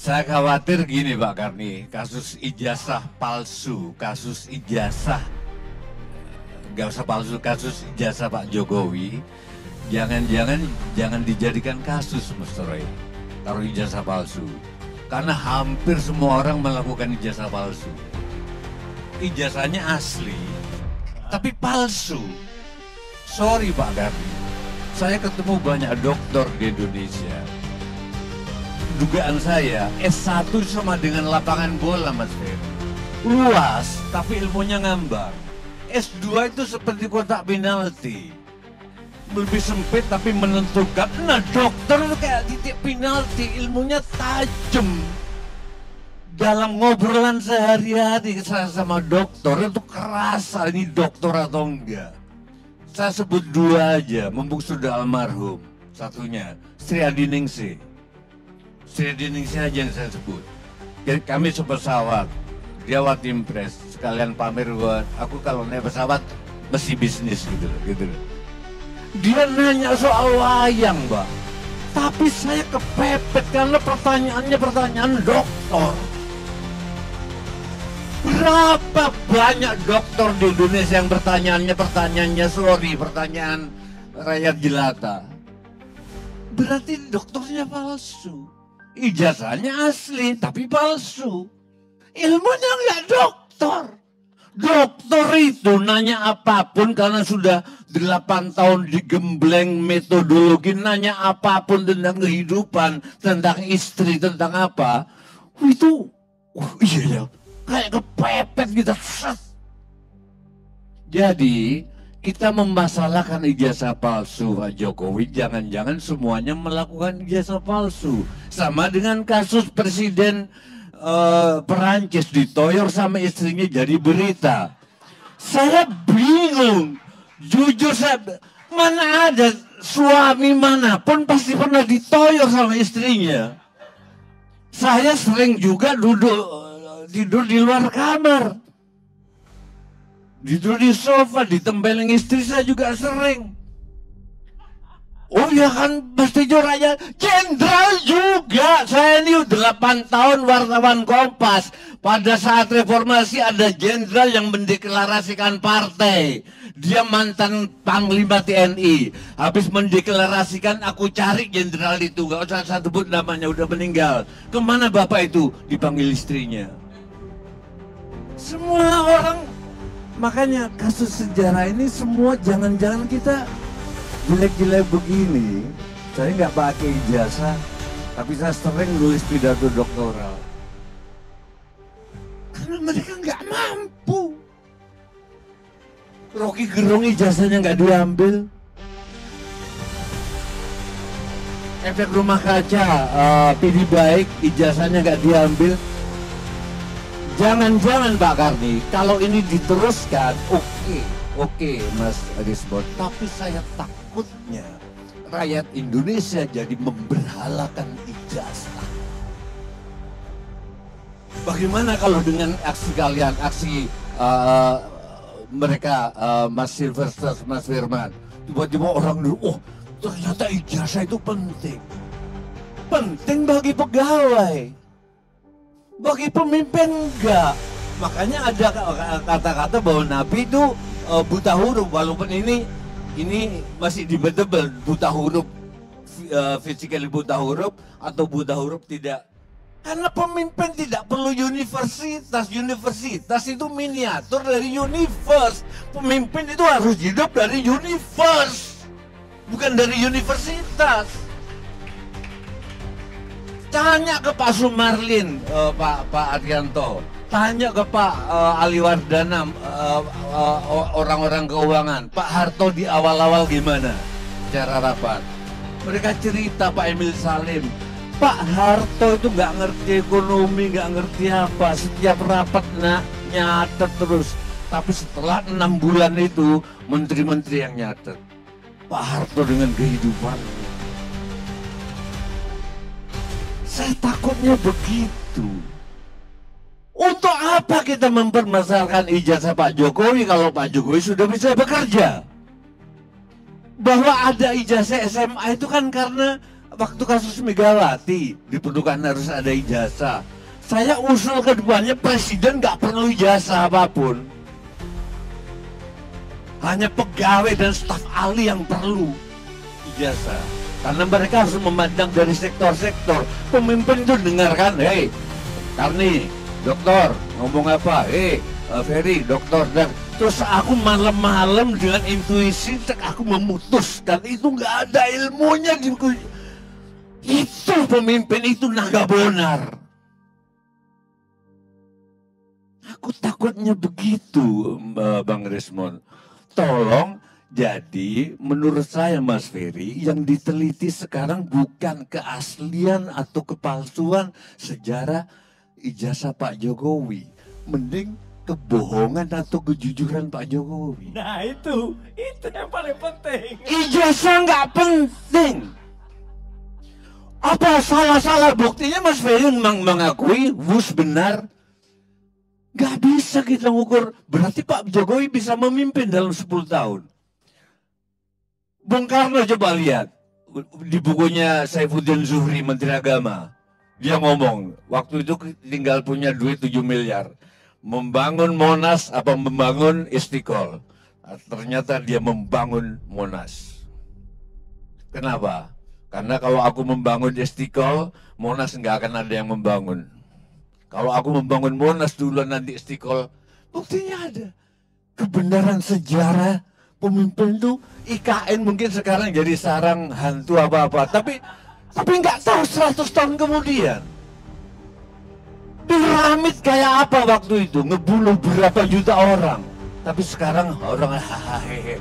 Saya khawatir gini Pak Karni, kasus ijazah palsu, kasus ijazah, nggak usah palsu, kasus ijazah Pak Jokowi, jangan dijadikan kasus Mas Roy, taruh ijazah palsu. Karena hampir semua orang melakukan ijazah palsu. Ijazahnya asli, tapi palsu. Sorry Pak Karni, saya ketemu banyak dokter di Indonesia. Dugaan saya S1 sama dengan lapangan bola Mas Fer. Luas tapi ilmunya ngambang. S2 itu seperti kotak penalti. Lebih sempit tapi menentukan. Nah dokter itu kayak titik penalti, ilmunya tajam. Dalam ngobrolan sehari-hari saya sama dokter itu kerasa ini dokter atau enggak. Saya sebut dua aja, mumpung sudah almarhum. Satunya Sri Adiningsih. Sri Adiningsih aja yang saya sebut. Kami sepesawat, dia Watim Press, sekalian pamer buat aku kalau naik pesawat mesti bisnis gitu. Dia nanya soal wayang, Mbak. Tapi saya kepepet karena pertanyaannya pertanyaan dokter. Berapa banyak dokter di Indonesia yang pertanyaannya pertanyaan rakyat jelata. Berarti dokternya palsu. Ijazahnya asli tapi palsu. Ilmunya nggak dokter. Dokter itu nanya apapun karena sudah 8 tahun digembleng metodologi, nanya apapun tentang kehidupan, tentang istri, tentang apa. Itu iya ya, kayak kepepet gitu. Jadi kita memasalahkan ijazah palsu Pak Jokowi, jangan-jangan semuanya melakukan ijazah palsu. Sama dengan kasus Presiden Perancis ditoyor sama istrinya jadi berita. Saya bingung, jujur mana ada suami manapun pasti pernah ditoyor sama istrinya. Saya sering juga tidur di luar kamar. Tidur di sofa, ditempelin istri saya juga sering. Oh ya kan, pasti aja jenderal juga. Saya ini 8 tahun wartawan Kompas. Pada saat reformasi ada jenderal yang mendeklarasikan partai. Dia mantan Panglima TNI. Habis mendeklarasikan, aku cari jenderal itu. Gak usah saya sebut namanya, udah meninggal. Kemana bapak itu? Dipanggil istrinya. Semua orang. Makanya kasus sejarah ini semua jangan-jangan kita jelek-jelek begini. Saya nggak pakai ijazah, tapi saya sering nulis pidato doktoral. Karena mereka nggak mampu. Rocky Gerung ijazahnya nggak diambil. Efek Rumah Kaca, PD Baik ijazahnya nggak diambil. Jangan-jangan Pak Karni, kalau ini diteruskan, oke, Mas Risbon. Tapi saya takutnya rakyat Indonesia jadi memberhalakan ijazah. Bagaimana kalau dengan aksi kalian, aksi mereka, Mas Sylvester, Mas Firman, tiba-tiba orang dulu, oh ternyata ijazah itu penting. Penting bagi pegawai. Bagi pemimpin enggak. Makanya ada kata-kata bahwa Nabi itu buta huruf, walaupun ini masih debatable, buta huruf physically buta huruf atau buta huruf tidak. Karena pemimpin tidak perlu universitas. Universitas itu miniatur dari universe. Pemimpin itu harus hidup dari universe, bukan dari universitas. Tanya ke Pak Sumarlin, Pak Arianto, tanya ke Pak Ali Wardana, orang-orang keuangan, Pak Harto di awal-awal gimana cara rapat. Mereka cerita Pak Emil Salim, Pak Harto itu nggak ngerti ekonomi, nggak ngerti apa, setiap rapat nyatet terus. Tapi setelah 6 bulan itu, menteri-menteri yang nyatet. Pak Harto dengan kehidupan. Saya takutnya begitu. Untuk apa kita mempermasalahkan ijazah Pak Jokowi kalau Pak Jokowi sudah bisa bekerja? Bahwa ada ijazah SMA itu kan karena Waktu kasus Megawati diperlukan harus ada ijazah. Saya usul ke depannya presiden nggak perlu ijazah apapun. Hanya pegawai dan staf ahli yang perlu ijazah. Karena mereka harus memandang dari sektor-sektor. Pemimpin itu dengarkan, hei Karni, dokter, ngomong apa? Ferry, dokter. Dan terus aku malam-malam dengan intuisi, aku memutuskan. Itu nggak ada ilmunya. Itu pemimpin, itu naga bonar. Aku takutnya begitu, Bang Resmond. Tolong, jadi menurut saya Mas Ferry, yang diteliti sekarang bukan keaslian atau kepalsuan sejarah ijazah Pak Jokowi. Mending kebohongan atau kejujuran Pak Jokowi. Nah itu yang paling penting. Ijazah nggak penting. Apa salah-salah buktinya Mas Ferry mengakui Wus benar? Gak bisa kita ngukur. Berarti Pak Jokowi bisa memimpin dalam 10 tahun. Bung Karno coba lihat. Di bukunya Saifuddin Zuhri, Menteri Agama. Dia ngomong, waktu itu tinggal punya duit 7 miliar. Membangun Monas apa membangun Istiqlal. Ternyata dia membangun Monas. Kenapa? Karena kalau aku membangun Istiqlal, Monas nggak akan ada yang membangun. Kalau aku membangun Monas duluan nanti Istiqlal, buktinya ada. Kebenaran sejarah pemimpin itu IKN mungkin sekarang jadi sarang hantu apa-apa, tapi nggak tahu 100 tahun kemudian. Piramid kayak apa waktu itu, ngebunuh berapa juta orang, tapi sekarang orang hahaha.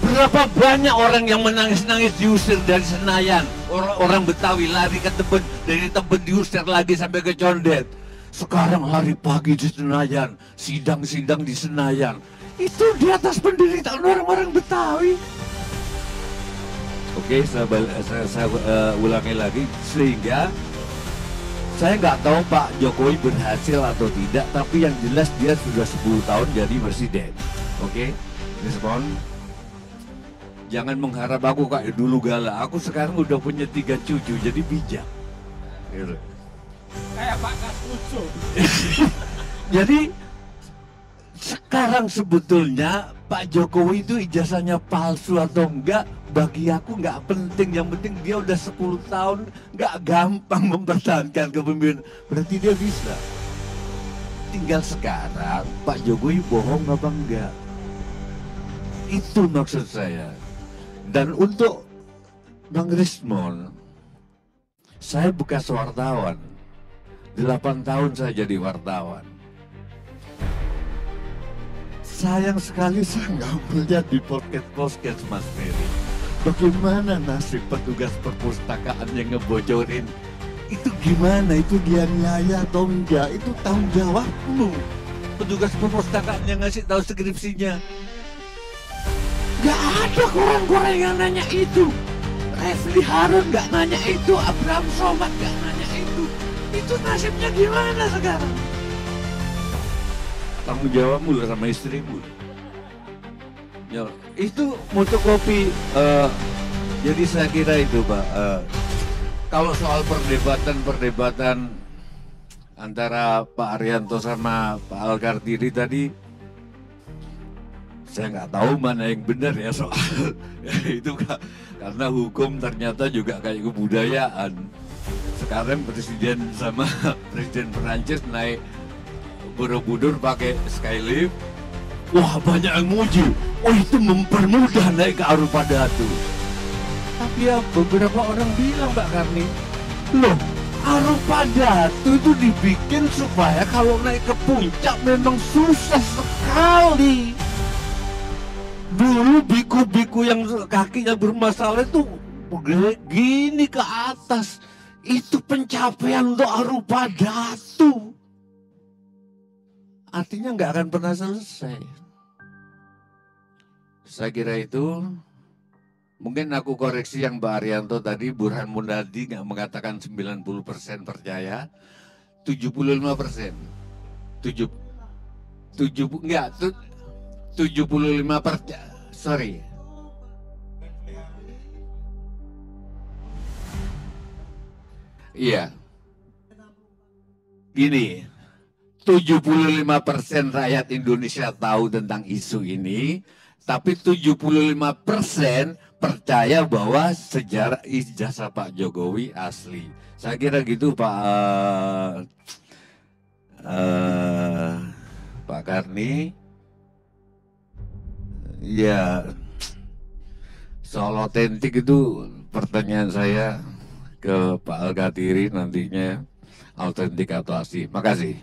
Berapa banyak orang yang menangis-nangis diusir dari Senayan. Orang Betawi lari ke Tebet, dari Tebet diusir lagi sampai ke Condet. Sekarang hari pagi di Senayan, sidang-sidang di Senayan. Itu di atas penderitaan orang-orang Betawi. Oke, saya ulangi lagi. Sehingga saya nggak tahu Pak Jokowi berhasil atau tidak, tapi yang jelas dia sudah 10 tahun jadi presiden. Oke, respon. Jangan mengharap aku kayak dulu galak. Aku sekarang udah punya 3 cucu, jadi bijak. Gitu. Kayak Pak Kasmujo. Jadi sekarang sebetulnya Pak Jokowi itu ijazahnya palsu atau enggak, bagi aku nggak penting. Yang penting dia udah 10 tahun nggak gampang mempertahankan kepemimpinan. Berarti dia bisa. Tinggal sekarang Pak Jokowi bohong apa enggak. Itu maksud saya. Dan untuk Bang Resmond, saya bekas wartawan. 8 tahun saya jadi wartawan. Sayang sekali saya nggak melihat di podcast Mas Ferry. Bagaimana nasib petugas perpustakaan yang ngebocorin? Itu gimana? Itu dia nyaya atau enggak? Itu tanggung jawabmu. Petugas perpustakaan yang ngasih tahu skripsinya. Gak ada koran-koran yang nanya itu. Refli Harun gak nanya itu. Abraham Somad gak nanya itu. Itu nasibnya gimana sekarang? Tanggung jawabmu lah sama istrimu. Ya, itu fotokopi. Jadi saya kira itu Pak. Kalau soal perdebatan antara Pak Arianto sama Pak Al-Kartiri tadi, saya nggak tahu mana yang benar ya soal itu, karena hukum ternyata juga kayak kebudayaan. Sekarang presiden sama presiden Perancis naik Borobudur pakai skylift, wah banyak yang muji, oh itu mempermudah naik ke Arupadatu. Tapi ya beberapa orang bilang Mbak Karni, loh Arupadatu itu dibikin supaya kalau naik ke puncak memang susah sekali. Dulu biku-biku yang kakinya bermasalah itu gini ke atas. Itu pencapaian untuk Arupadatu. Artinya nggak akan pernah selesai. Saya kira itu. Mungkin aku koreksi yang Mbak Arianto tadi, Burhan Munadi nggak mengatakan 90% percaya, 75%. 75 percaya, sorry. Iya. Gini, 75% rakyat Indonesia tahu tentang isu ini, tapi 75% percaya bahwa sejarah ijazah Pak Jokowi asli. Saya kira gitu Pak Karni. Ya, soal otentik itu pertanyaan saya ke Pak Al-Gatiri nantinya, autentik atau asli. Makasih.